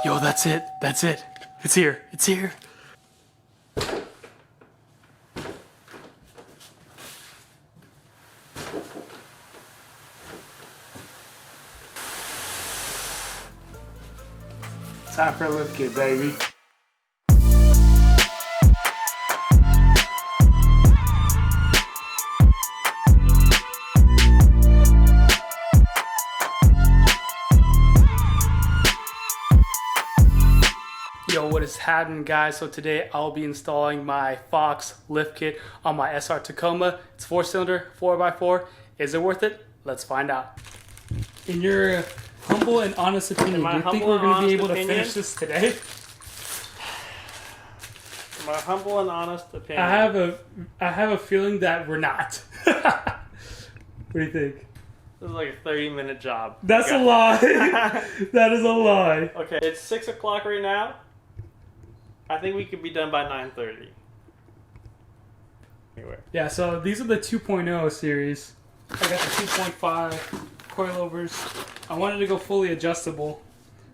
Yo, that's it. That's it. It's here. It's here. Time for a lift kit, baby. Yo, what is happening, guys? So today I'll be installing my Fox lift kit on my SR Tacoma. It's 4-cylinder, 4x4. Is it worth it? Let's find out. In your humble and honest opinion, do you think we're going to be able to finish this today? My humble and honest opinion. I have a feeling that we're not. What do you think? This is like a 30-minute job. That's a lie. That is a lie. Okay, it's 6 o'clock right now. I think we could be done by 9:30. Anyway. Yeah, so these are the 2.0 series. I got the 2.5 coilovers. I wanted to go fully adjustable.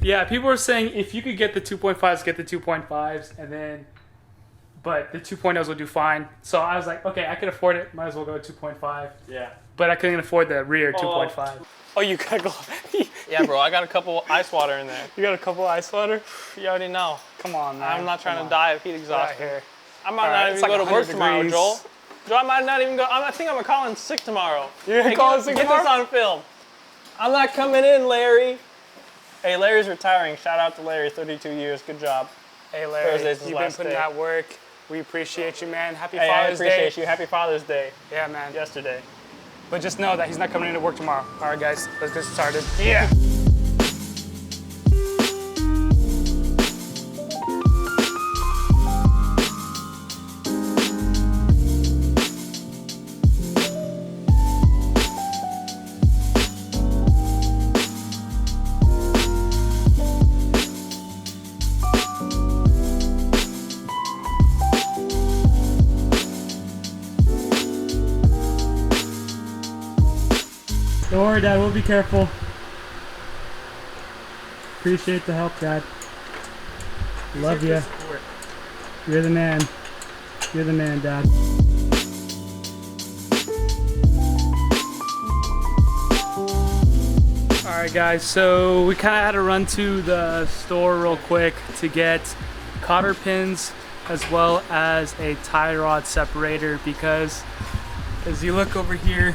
Yeah, people were saying if you could get the 2.5s, get the 2.5s, and then, but the 2.0s will do fine. So I was like, okay, I could afford it. Might as well go 2.5. Yeah. But I couldn't afford the rear 2.5. Oh, you gotta go. Yeah, bro, I got a couple ice water in there. You got a couple ice water? You already know. Come on, man. I'm not trying to die of heat exhaustion. Here. I might not even go to work tomorrow, Joel. Joel, I might not even go. I think I'm gonna call in sick tomorrow. You're gonna call in sick tomorrow? Get this on film. I'm not coming in, Larry. Hey, Larry's retiring. Shout out to Larry, 32 years. Good job. Hey, Larry, Thursday's you've been putting that work. We appreciate you, man. Happy Father's Day. I appreciate you. Happy Father's Day. Yeah, man. Yesterday. But just know that he's not coming into work tomorrow. All right, guys, let's get started. Yeah. Don't worry, Dad, we'll be careful. Appreciate the help, Dad. Love you. You're the man. You're the man, Dad. Alright guys, so we kind of had to run to the store real quick to get cotter pins as well as a tie rod separator, because as you look over here,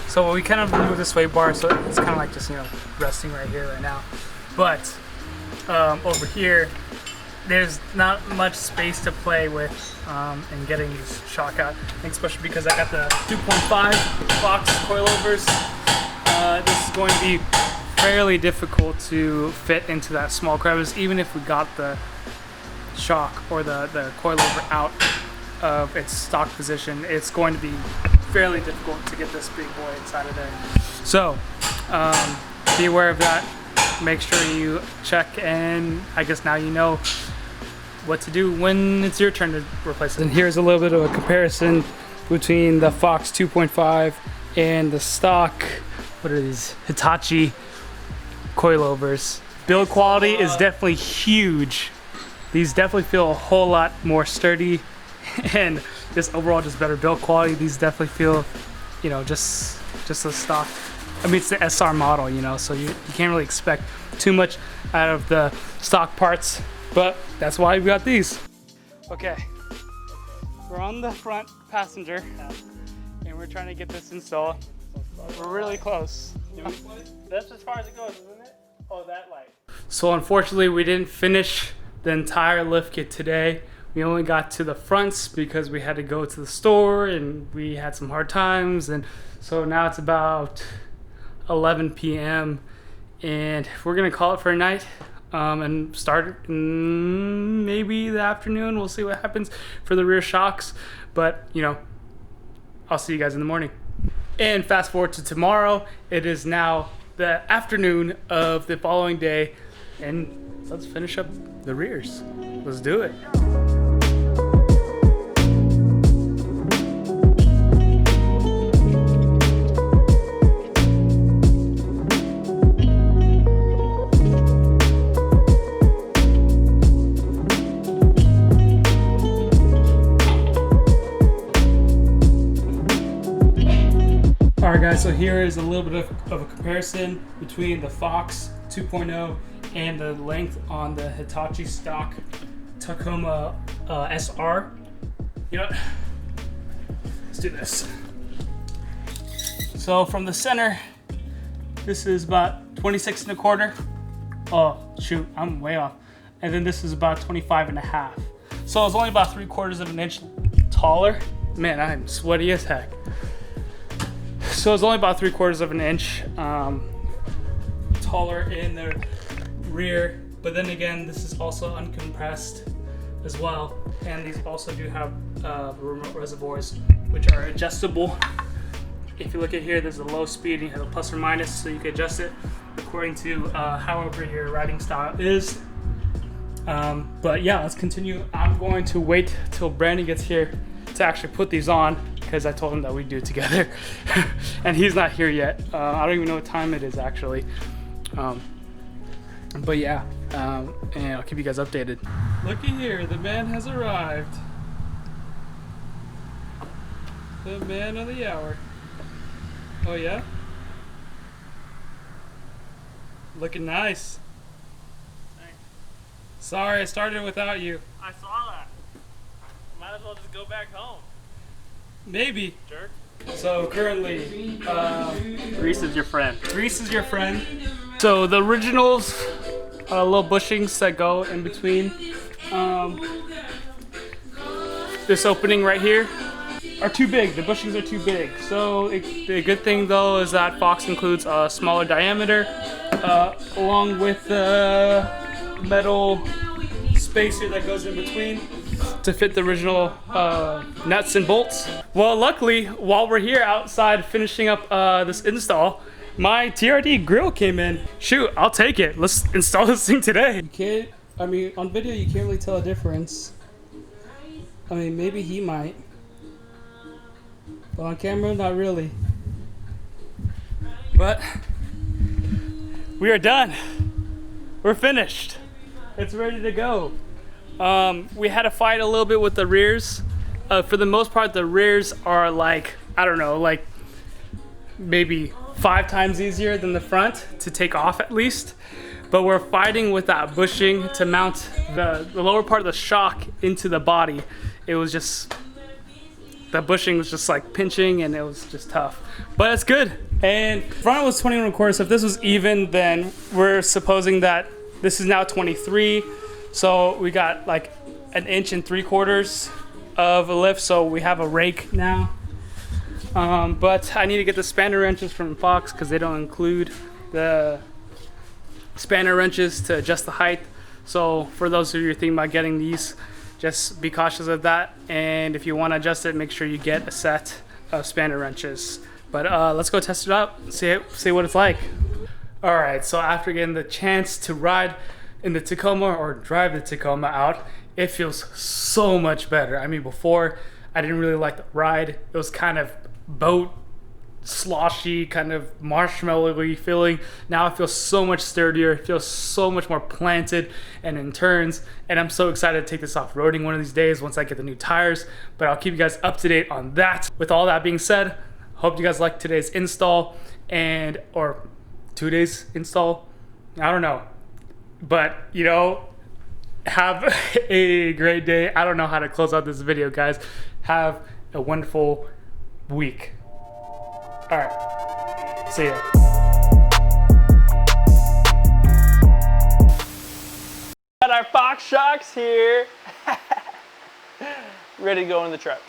so we kind of remove the sway bar, so it's kind of like just, you know, resting right here right now. But over here, there's not much space to play with in getting these shock out, especially because I got the 2.5 Fox coilovers. This is going to be fairly difficult to fit into that small crevice, even if we got the shock or the coilover out of its stock position. It's going to be fairly difficult to get this big boy inside of there. So be aware of that. Make sure you check, and I guess now you know what to do when it's your turn to replace it. And here's a little bit of a comparison between the Fox 2.5 and the stock, what are these, Hitachi coilovers. Build quality is definitely huge. These definitely feel a whole lot more sturdy, and just overall just better build quality. These definitely feel, you know, just a stock. I mean, it's the SR model, you know, so you can't really expect too much out of the stock parts, but that's why we got these. Okay, we're on the front passenger and we're trying to get this installed. We're really close. That's as far as it goes, isn't it? Oh, that light. So unfortunately, we didn't finish the entire lift kit today. We only got to the fronts because we had to go to the store and we had some hard times, and so now it's about 11 p.m. and we're gonna call it for a night and start maybe the afternoon. We'll see what happens for the rear shocks, but you know, I'll see you guys in the morning. And fast forward to tomorrow. It is now the afternoon of the following day, and let's finish up the rears. Let's do it. Alright, so here is a little bit of a comparison between the Fox 2.0 and the length on the Hitachi stock Tacoma SR. You know what? Let's do this. So from the center, this is about 26 and a quarter. Oh shoot, I'm way off. And then this is about 25 and a half. So it's only about 3/4 of an inch taller. Man, I'm sweaty as heck. So it's only about 3/4 of an inch taller in the rear. But then again, this is also uncompressed as well. And these also do have remote reservoirs, which are adjustable. If you look at here, there's a low speed and you have a plus or minus, so you can adjust it according to however your riding style is. But yeah, let's continue. I'm going to wait till Brandon gets here to actually put these on, because I told him that we'd do it together. And he's not here yet. I don't even know what time it is actually. But yeah, and I'll keep you guys updated. Looky here, the man has arrived. The man of the hour. Oh yeah? Looking nice. Thanks. Sorry, I started without you. I saw that. Might as well just go back home. Maybe. Jerk. So currently, Grease is your friend. grease is your friend. So the originals, little bushings that go in between this opening right here are too big. The bushings are too big. So the good thing though is that Fox includes a smaller diameter along with the metal spacer that goes in between to fit the original nuts and bolts. Well, luckily, while we're here outside finishing up this install, my TRD grill came in. Shoot, I'll take it. Let's install this thing today. You can't, I mean, on video you can't really tell a difference. I mean, maybe he might. But on camera, not really. But we are done. We're finished. It's ready to go. We had to fight a little bit with the rears. For the most part, the rears are like, I don't know, like maybe 5 times easier than the front to take off at least. But we're fighting with that bushing to mount the lower part of the shock into the body. It was just, the bushing was just like pinching and it was just tough. But it's good. And front was 21/4, so if this was even, then we're supposing that this is now 23. So we got like 1 3/4 inches of a lift, so we have a rake now. But I need to get the spanner wrenches from Fox because they don't include the spanner wrenches to adjust the height. So for those of you thinking about getting these, just be cautious of that. And if you want to adjust it, make sure you get a set of spanner wrenches. But let's go test it out, see what it's like. All right, so after getting the chance to ride in the Tacoma or drive the Tacoma out, it feels so much better. I mean, before I didn't really like the ride. It was kind of boat sloshy, kind of marshmallowy feeling. Now it feels so much sturdier. It feels so much more planted and in turns. And I'm so excited to take this off-roading one of these days once I get the new tires. But I'll keep you guys up to date on that. With all that being said, hope you guys liked today's install or 2 days install. I don't know. But, you know, have a great day. I don't know how to close out this video, guys. Have a wonderful week. All right. See ya. Got our Fox shocks here. Ready to go in the truck.